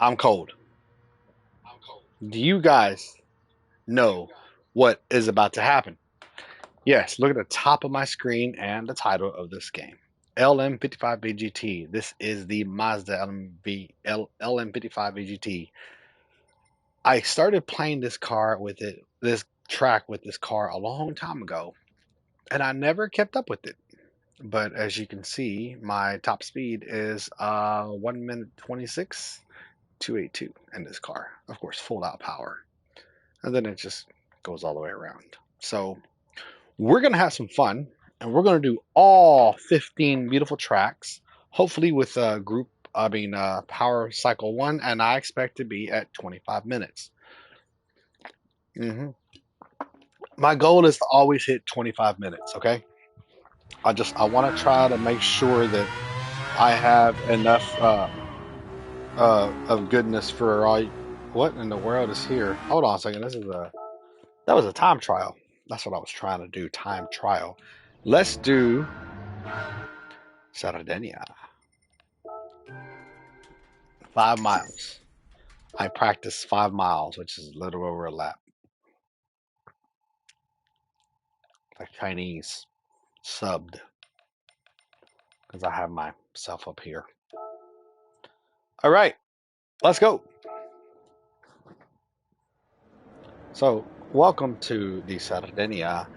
I'm cold. Do you guys know what is about to happen? Yes, look at the top of my screen and the title of this game. LM55 VGT. This is the Mazda LM55 VGT. I started playing this track with this car a long time ago, and I never kept up with it. But as you can see, my top speed is 1 minute 26 282 in this car. Of course, full out power. And then it just goes all the way around. So we're gonna have some fun, and we're gonna do all 15 beautiful tracks, hopefully with a group. Power cycle one, and I expect to be at 25 minutes. hmm My goal is to always hit 25 minutes. Okay, I want to try to make sure that I have enough of goodness for all. What in the world is here? Hold on a second. That was a time trial. That's what I was trying to do. Time trial. Let's do Sardegna. 5 miles. I practice 5 miles, which is a little over a lap. Like Chinese subbed because I have myself up here. All right, let's go. So, welcome to the Sardegna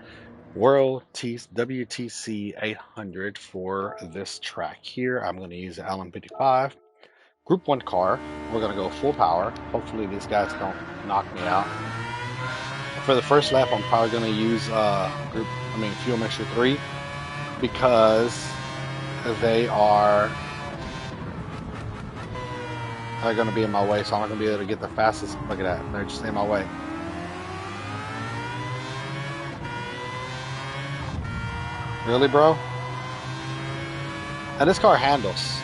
World WTC 800 for this track here. I'm going to use the LM55 Group 1 car. We're going to go full power. Hopefully these guys don't knock me out. For the first lap, I'm probably going to use fuel mixture 3 because they are going to be in my way, so I'm not going to be able to get the fastest. Look at that. They're just in my way. Really, bro? And this car handles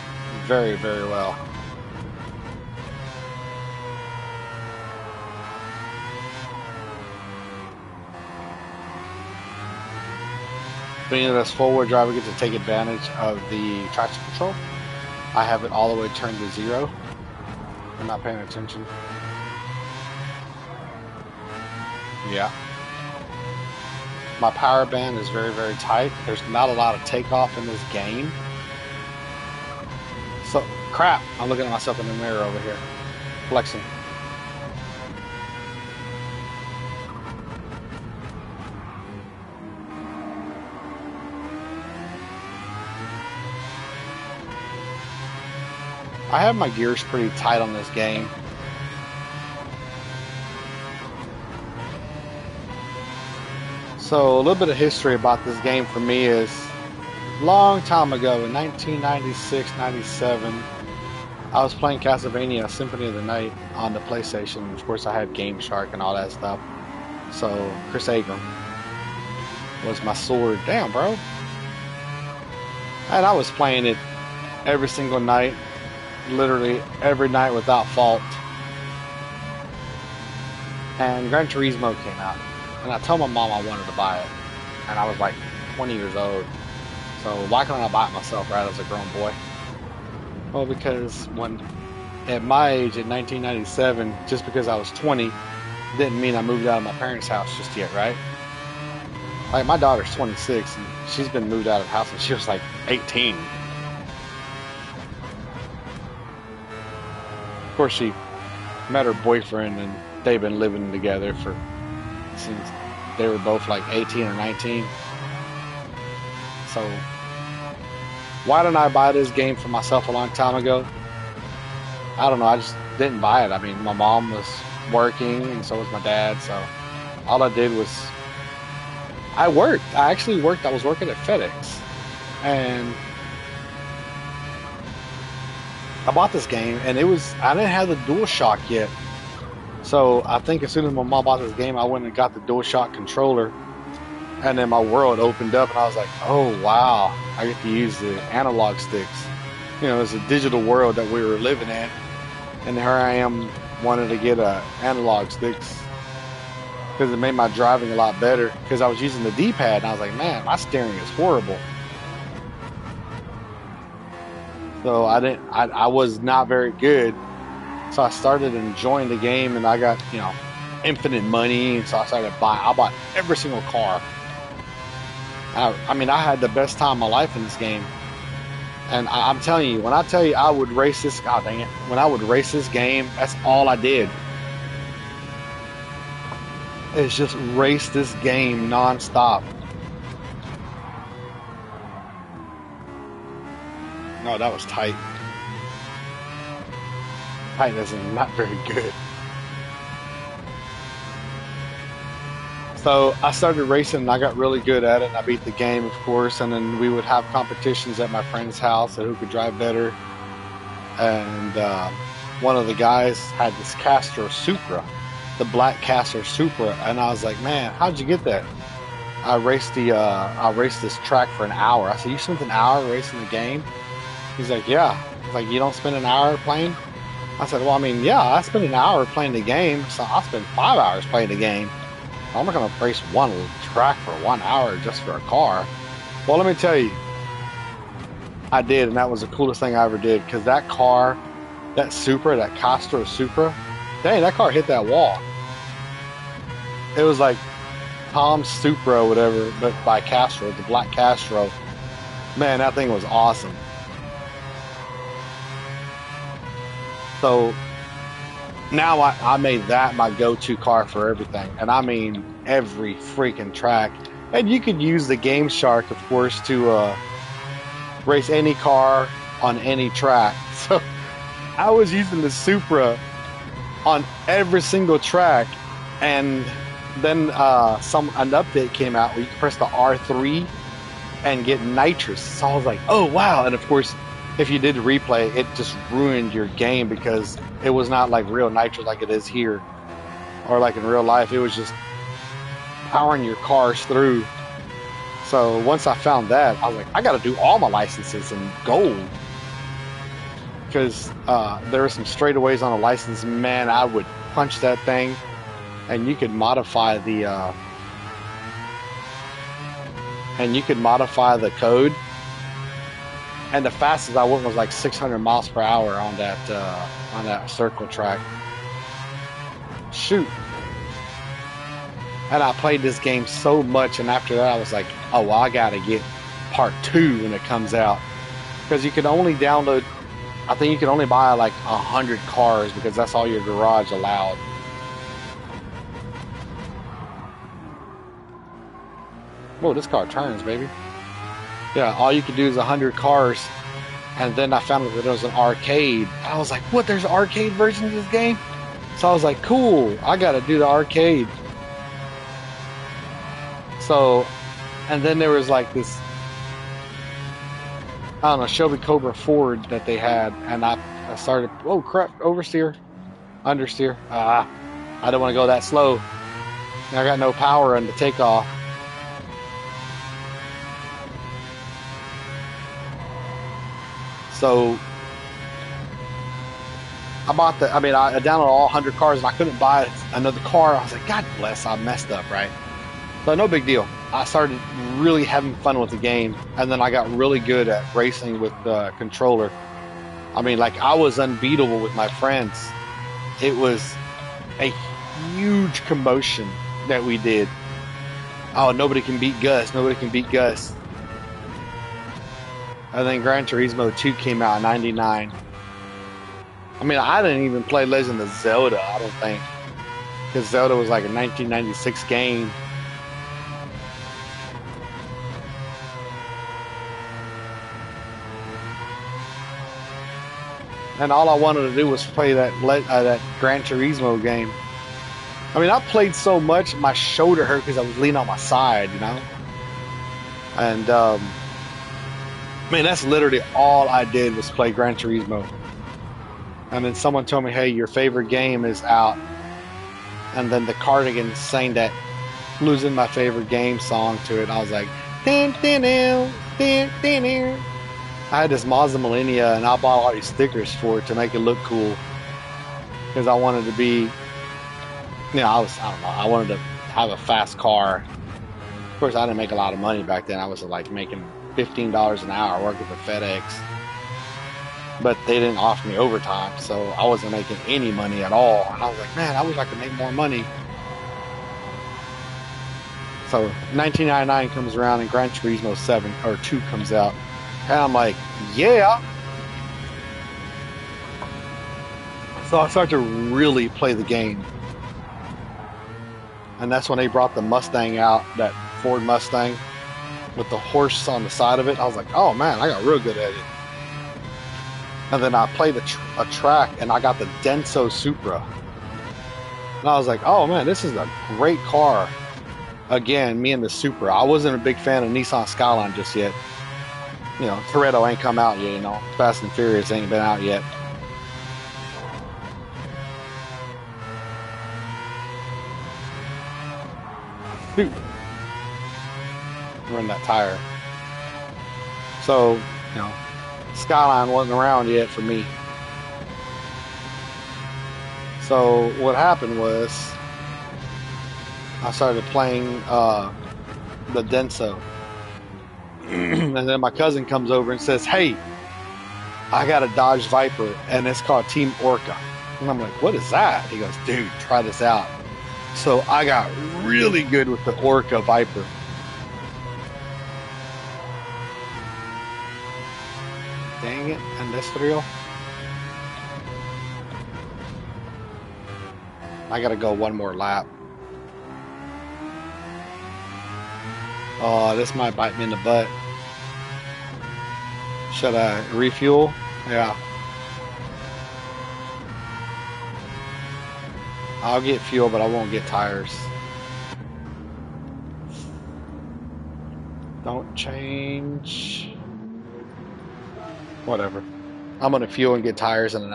very, very well. Being this four-wheel drive, we get to take advantage of the traction control. I have it all the way turned to 0. I'm not paying attention. Yeah. My power band is very, very tight. There's not a lot of takeoff in this game. So, crap. I'm looking at myself in the mirror over here. Flexing. I have my gears pretty tight on this game. So a little bit of history about this game for me is long time ago in 1996, 97, I was playing Castlevania Symphony of the Night on the PlayStation. Of course, I had Game Shark and all that stuff. So Chris Agram was my sword. Damn, bro. And I was playing it every single night, literally every night without fault. And Gran Turismo came out. And I told my mom I wanted to buy it. And I was like 20 years old. So why couldn't I buy it myself, right, as a grown boy? Well, because when at my age, in 1997, just because I was 20, didn't mean I moved out of my parents' house just yet, right? Like, my daughter's 26, and she's been moved out of the house since she was like 18. Of course, she met her boyfriend, and they've been living together since they were both like 18 or 19. So why didn't I buy this game for myself a long time ago? I don't know. I just didn't buy it. I mean, my mom was working, and so was my dad. So all I did was I worked. I actually worked. I was working at FedEx, and I bought this game, and I didn't have the DualShock yet. So I think as soon as my mom bought this game, I went and got the DualShock controller, and then my world opened up, and I was like, oh wow, I get to use the analog sticks. You know, it's a digital world that we were living in, and here I am wanting to get analog sticks because it made my driving a lot better because I was using the D-pad, and I was like, man, my steering is horrible. So I was not very good So I started enjoying the game, and I got, you know, infinite money. And so I started buying. I bought every single car. I mean, I had the best time of my life in this game. And I'm telling you, when I tell you I would race this, god dang it, when I would race this game, that's all I did. Is just race this game nonstop. No, that was tight. Tightness is not very good. So I started racing and I got really good at it. And I beat the game, of course. And then we would have competitions at my friend's house of who could drive better. And one of the guys had this Castro Supra, the black Castro Supra. And I was like, man, how'd you get that? I raced this track for an hour. I said, you spent an hour racing the game? He's like, yeah. He's like, you don't spend an hour playing? I said, well, I mean, yeah, I spent an hour playing the game, so I'll spend 5 hours playing the game. I'm not going to race one track for 1 hour just for a car. Well, let me tell you, I did, and that was the coolest thing I ever did, because that car, that Supra, that Castro Supra, dang, that car hit that wall. It was like Tom's Supra or whatever, but by Castro, the black Castro. Man, that thing was awesome. So now I made that my go-to car for everything. And I mean every freaking track. And you could use the Game Shark, of course, to race any car on any track. So I was using the Supra on every single track. And then an update came out where you could press the R3 and get nitrous. So I was like, oh wow. And of course, if you did replay, it just ruined your game because it was not like real nitrous like it is here or like in real life. It was just powering your cars through. So once I found that, I was like, I got to do all my licenses in gold, because there were some straightaways on a license. Man, I would punch that thing, and you could modify the code. And the fastest I went was like 600 miles per hour on that circle track. Shoot. And I played this game so much, and after that I was like, oh, well, I gotta get part 2 when it comes out. Because you can only download, I think you can only buy like 100 cars, because that's all your garage allowed. Whoa, this car turns, baby. Yeah, all you could do is 100 cars. And then I found out that there was an arcade. I was like, what, there's an arcade version of this game? So I was like, cool, I gotta do the arcade. So, and then there was like this, I don't know, Shelby Cobra Ford that they had. And I started, oh crap, oversteer, understeer. I don't want to go that slow. I got no power in the takeoff. So I downloaded all 100 cars and I couldn't buy another car. I was like, God bless, I messed up, right? So no big deal. I started really having fun with the game, and then I got really good at racing with the controller. I mean, like, I was unbeatable with my friends. It was a huge commotion that we did. Oh, nobody can beat Gus. Nobody can beat Gus. And then Gran Turismo 2 came out in 99. I mean, I didn't even play Legend of Zelda, I don't think. Because Zelda was like a 1996 game. And all I wanted to do was play that Gran Turismo game. I mean, I played so much, my shoulder hurt because I was leaning on my side, you know? And, man, that's literally all I did was play Gran Turismo. And then someone told me, hey, your favorite game is out. And then the Cardigans sang that Losing My Favorite Game song to it. I was like, din, din, din, din, din, din. I had this Mazda Millennia, and I bought all these stickers for it to make it look cool. Because I wanted to be, you know, I wanted to have a fast car. Of course, I didn't make a lot of money back then. I was like making $15 an hour working for FedEx. but they didn't offer me overtime, so I wasn't making any money at all. And I was like, man, I wish I could make more money. So 1999 comes around and Gran Turismo 7 or 2 comes out, and I'm like, yeah. So I started to really play the game, and that's when they brought the Mustang out, that Ford Mustang with the horse on the side of it. I was like, oh man, I got real good at it. And then I played a track, and I got the Denso Supra, and I was like, oh man, this is a great car. Again, me and the Supra. I wasn't a big fan of Nissan Skyline just yet. You know, Toretto ain't come out yet, you know. Fast and Furious ain't been out yet. Dude. Run that tire. So, you know, Skyline wasn't around yet for me. So what happened was I started playing the Denso. And then my cousin comes over and says, hey, I got a Dodge Viper, and it's called Team Orca. And I'm like, what is that? He goes, dude, try this out. So I got really good with the Orca Viper. Dang it, Industrial. I gotta go one more lap. Oh, this might bite me in the butt. Should I refuel? Yeah. I'll get fuel, but I won't get tires. Don't change. Whatever. I'm gonna fuel and get tires, and then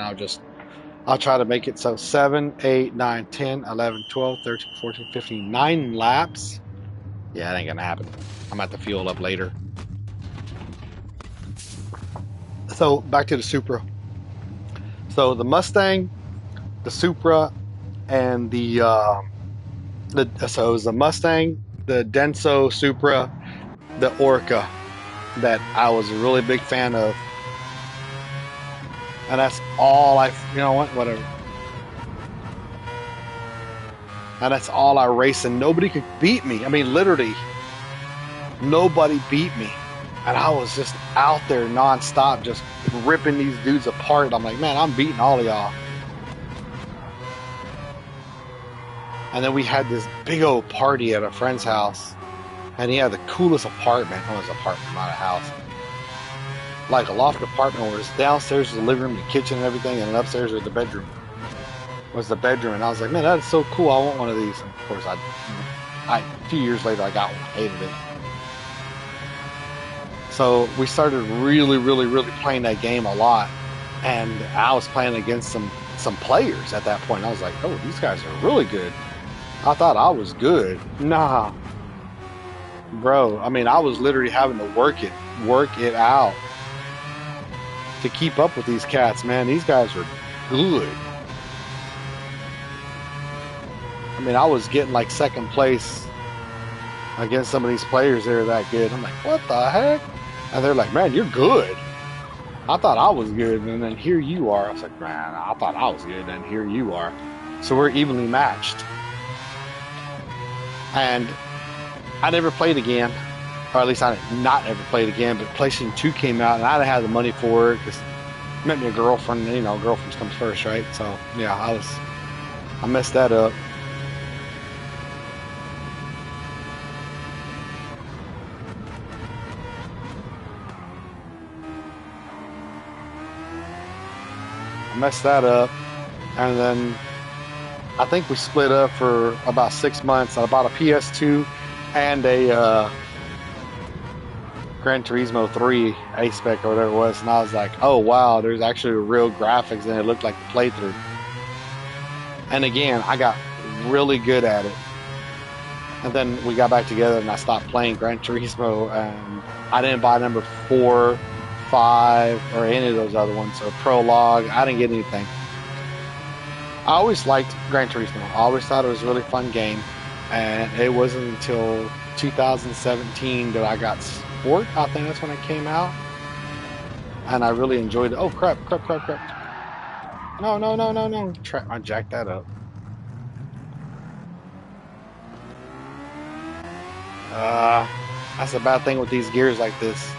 I'll try to make it so 7, 8, 9, 10, 11, 12, 13, 14, 15, 9 laps. Yeah, that ain't gonna happen. I'm gonna have to fuel up later. So back to the Supra. So the Mustang, the Supra, and so it was the Mustang, the Denso Supra, the Orca that I was a really big fan of. And that's all you know what, whatever. And that's all I raced, and nobody could beat me. I mean, literally, nobody beat me. And I was just out there nonstop, just ripping these dudes apart. I'm like, man, I'm beating all of y'all. And then we had this big old party at a friend's house, and he had the coolest apartment. Oh, it was an apartment, not a house. Like a loft apartment where it's downstairs was the living room, the kitchen and everything, and then upstairs was the bedroom. And I was like, man, that is so cool. I want one of these. And of course, a few years later, I got one. Hated it. So we started really, really, really playing that game a lot, and I was playing against some players at that point. I was like, oh, these guys are really good. I thought I was good. Nah, bro. I mean, I was literally having to work it out to keep up with these cats, man. These guys were good. I mean, I was getting like second place against some of these players that are that good. I'm like, what the heck? And they're like, man, you're good. I thought I was good, and then here you are. I was like, man, I thought I was good, and here you are. So we're evenly matched. And I never played again. Or at least I not ever played again, but PlayStation 2 came out, and I didn't have the money for it because I met me a girlfriend. You know, girlfriends comes first, right? So yeah, I messed that up. And then I think we split up for about 6 months. I bought a PS2 and a Gran Turismo 3 A-Spec or whatever it was, and I was like, oh wow, there's actually real graphics, and it looked like the playthrough. And again, I got really good at it. And then we got back together, and I stopped playing Gran Turismo, and I didn't buy number 4, 5, or any of those other ones, or Prologue. I didn't get anything. I always liked Gran Turismo. I always thought it was a really fun game, and it wasn't until 2017 that I got Sport. I think that's when it came out. and I really enjoyed it. Oh crap! Crap! Crap! Crap! No! No! No! No! No! I jacked that up. Uh, that's a bad thing with these gears like this.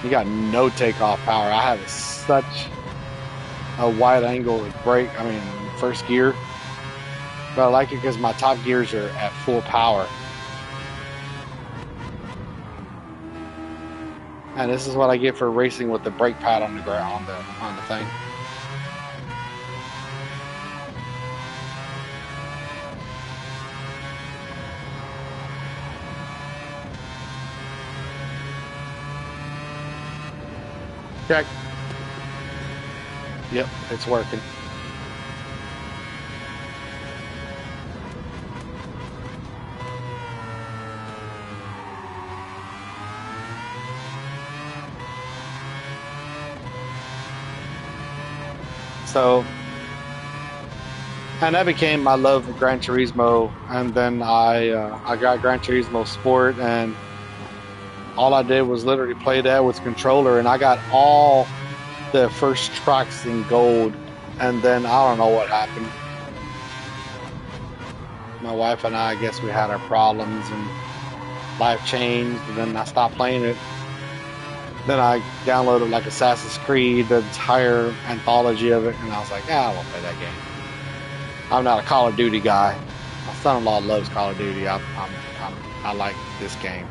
You got no takeoff power. I have such a wide angle brake. I mean, first gear. But I like it because my top gears are at full power. And this is what I get for racing with the brake pad on the ground on the thing. Check. Yep, it's working. So, and that became my love of Gran Turismo. And then I got Gran Turismo Sport, and all I did was literally play that with controller, and I got all the first tracks in gold. And then I don't know what happened. My wife and I guess we had our problems, and life changed, and then I stopped playing it. Then I downloaded like Assassin's Creed, the entire anthology of it, and I was like, I won't play that game. I'm not a Call of Duty guy. My son-in-law loves Call of Duty. I like this game.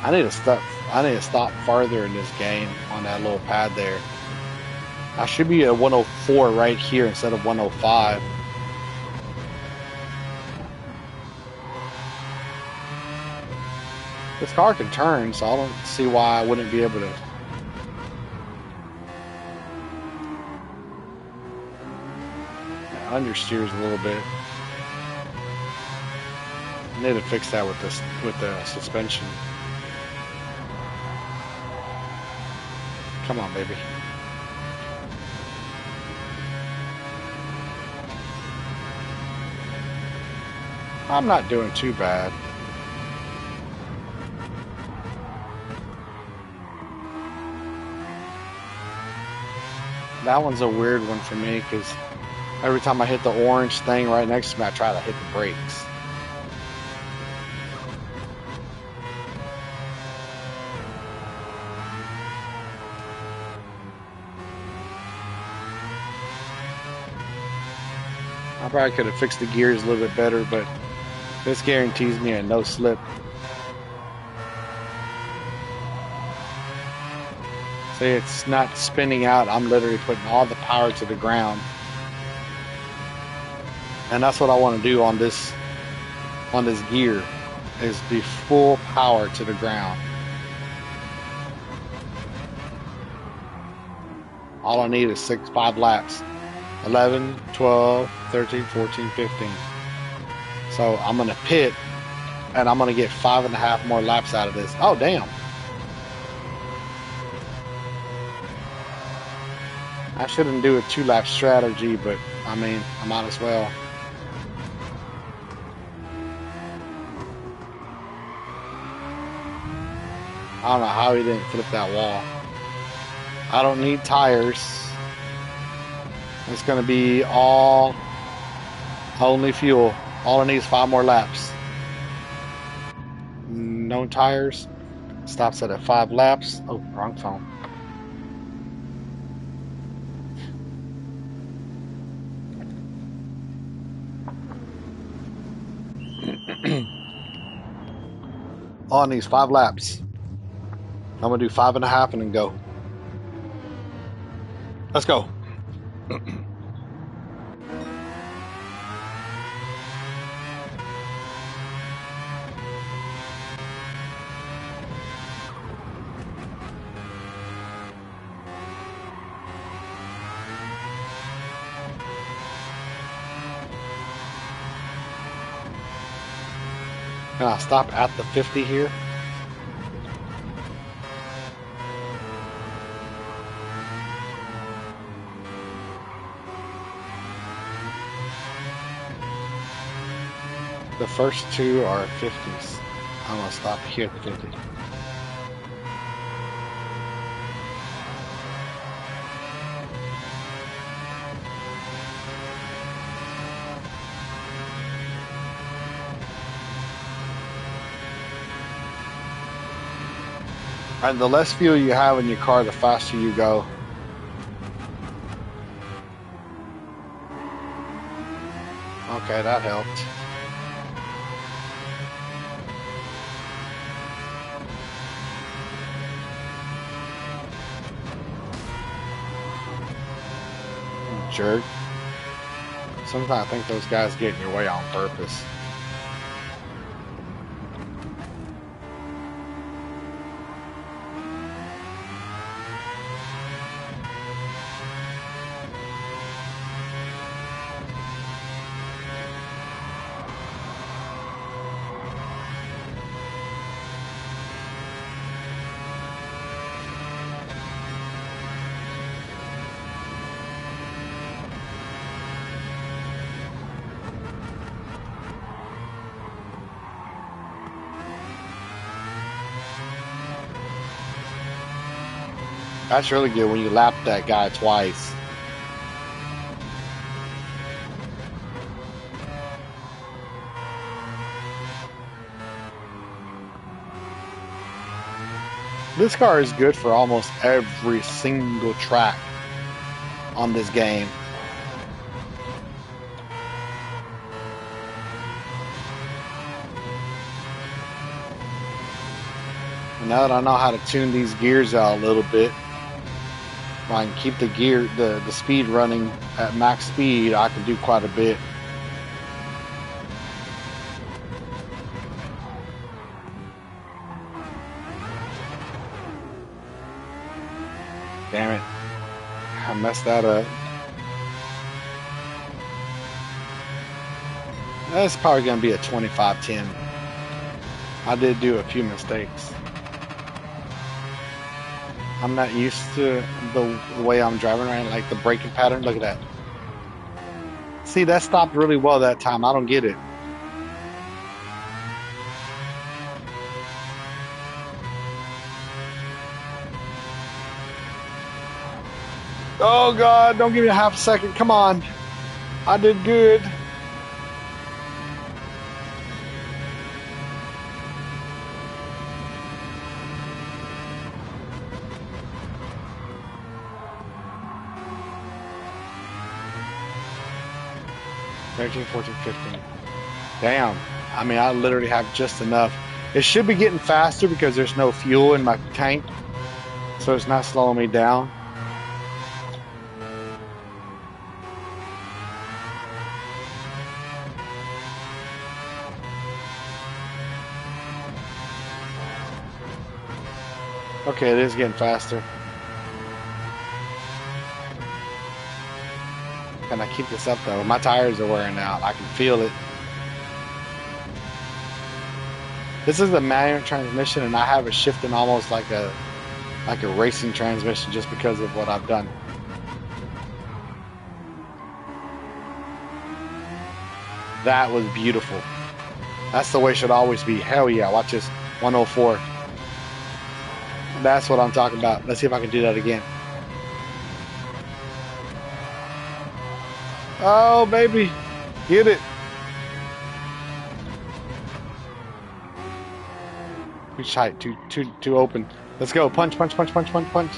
I need to stop farther in this game on that little pad there. I should be at 104 right here instead of 105. This car can turn, so I don't see why I wouldn't be able to. Understeers a little bit. I need to fix that with the suspension. Come on, baby. I'm not doing too bad. That one's a weird one for me because every time I hit the orange thing right next to me, I try to hit the brakes. I probably could have fixed the gears a little bit better, but this guarantees me a no slip. See, it's not spinning out. I'm literally putting all the power to the ground. And that's what I want to do on this gear, is the full power to the ground. All I need is 5 laps. 11, 12, 13, 14, 15. So I'm going to pit, and I'm going to get 5.5 more laps out of this. Oh, damn. I shouldn't do a 2-lap strategy, but I mean, I might as well. I don't know how he didn't flip that wall. I don't need tires. It's going to be only fuel. All I need is 5 more laps. No tires. Stops at 5 laps. Oh, wrong phone. All I need is 5 laps. I'm going to do 5.5 and then go. Let's go. Can I stop at the 50 here? The first two are 50s. I'm gonna stop here at the 50. And the less fuel you have in your car, the faster you go. Okay, that helped. Jerk. Sometimes I think those guys get in your way on purpose. That's really good when you lap that guy twice. This car is good for almost every single track on this game. And now that I know how to tune these gears out a little bit, if I can keep the speed running at max speed, I can do quite a bit. Damn it. I messed that up. That's probably going to be a 25-10. I did do a few mistakes. I'm not used to the way I'm driving right now, like the braking pattern. Look at that. See, that stopped really well that time. I don't get it. Oh God, don't give me a half a second. Come on. I did good. $13, $14, $15. Damn. I mean, I literally have just enough. It should be getting faster because there's no fuel in my tank, so it's not slowing me down. Okay, it is getting faster. Can I keep this up though? My tires are wearing out. I can feel it. This is a manual transmission, and I have it shifting almost like a racing transmission just because of what I've done. That was beautiful. That's the way it should always be. Hell yeah! Watch this. 104. That's what I'm talking about. Let's see if I can do that again. Oh, baby. Get it. Too tight. Too open. Let's go. Punch, punch, punch, punch, punch, punch.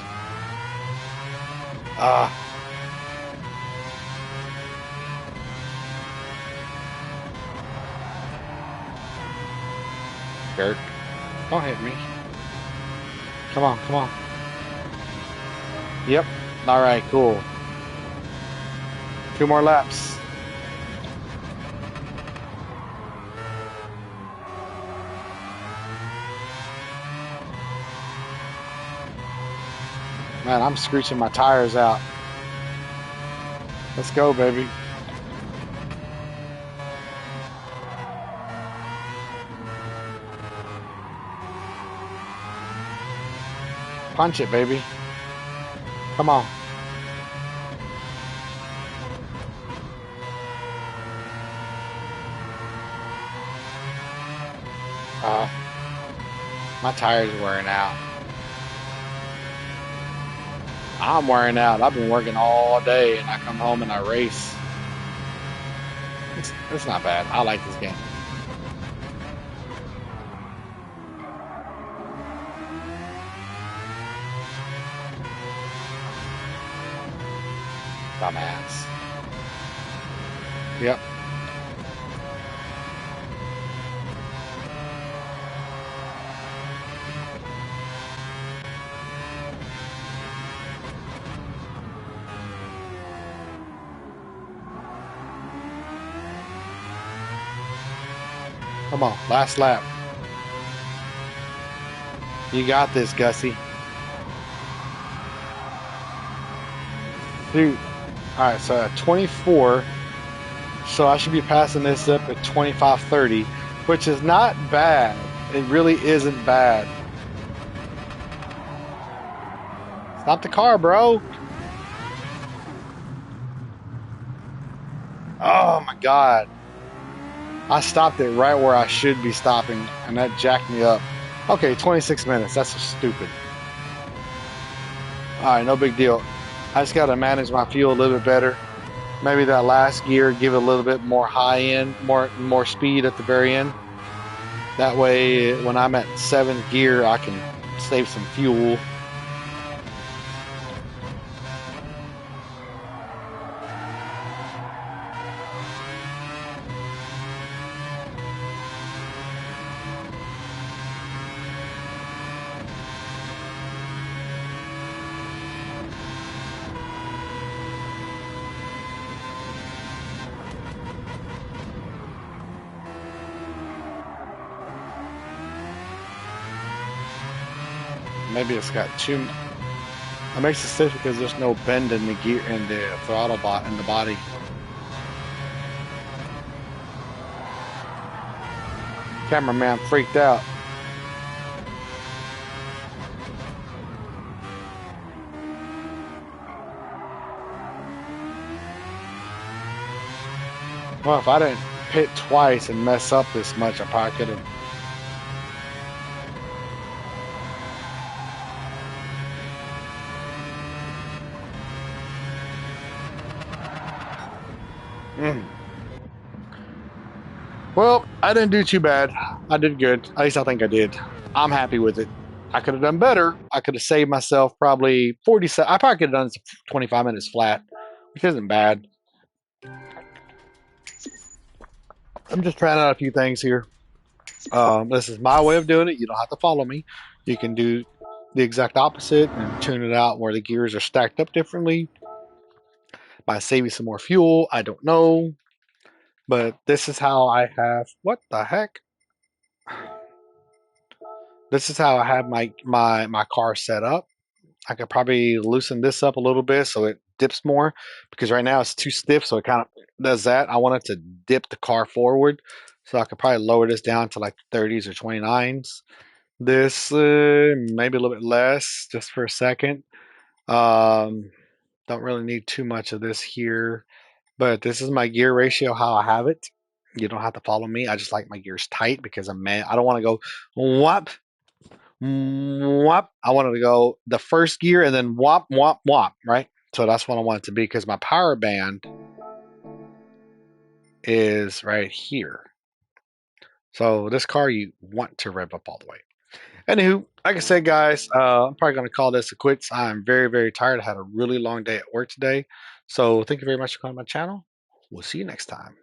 Jerk. Don't hit me. Come on, come on. Yep. All right, cool. 2 more laps. Man, I'm screeching my tires out. Let's go, baby. Punch it, baby. Come on. My tire's wearing out. I'm wearing out. I've been working all day and I come home and I race. It's not bad. I like this game. Dumbass. Yep. Come on, last lap. You got this, Gussie. Dude. Alright, so at 24, so I should be passing this up at 25:30, which is not bad. It really isn't bad. Stop the car, bro. Oh my god. I stopped it right where I should be stopping, and that jacked me up. Okay, 26 minutes. That's so stupid. Alright, no big deal. I just got to manage my fuel a little bit better. Maybe that last gear, give it a little bit more high end, more speed at the very end. That way, when I'm at 7th gear, I can save some fuel. Maybe it's got too. It makes it stiff because there's no bend in the gear in the throttle bot in the body. Cameraman freaked out. Well, if I didn't pit twice and mess up this much, I probably could have. Well, I didn't do too bad. I did good. At least I think I did. I'm happy with it. I could have done better. I could have saved myself probably 47. I probably could have done 25 minutes flat, which isn't bad. I'm just trying out a few things here. This is my way of doing it. You don't have to follow me. You can do the exact opposite and tune it out where the gears are stacked up differently by saving some more fuel. I don't know. But this is how I have. What the heck? This is how I have my car set up. I could probably loosen this up a little bit so it dips more because right now it's too stiff, so it kind of does that. I want it to dip the car forward, so I could probably lower this down to like 30s or 29s. This maybe a little bit less, just for a second. Um, don't really need too much of this here, but this is my gear ratio how I have it. You don't have to follow me. I just like my gears tight because I'm man. I don't want to go whop whop. I wanted to go the first gear and then whop whop whop. Right. So that's what I want it to be because my power band is right here. So this car you want to rev up all the way. Anywho, like I said, guys, I'm probably going to call this a quits. I'm very, very tired. I had a really long day at work today. So thank you very much for coming to my channel. We'll see you next time.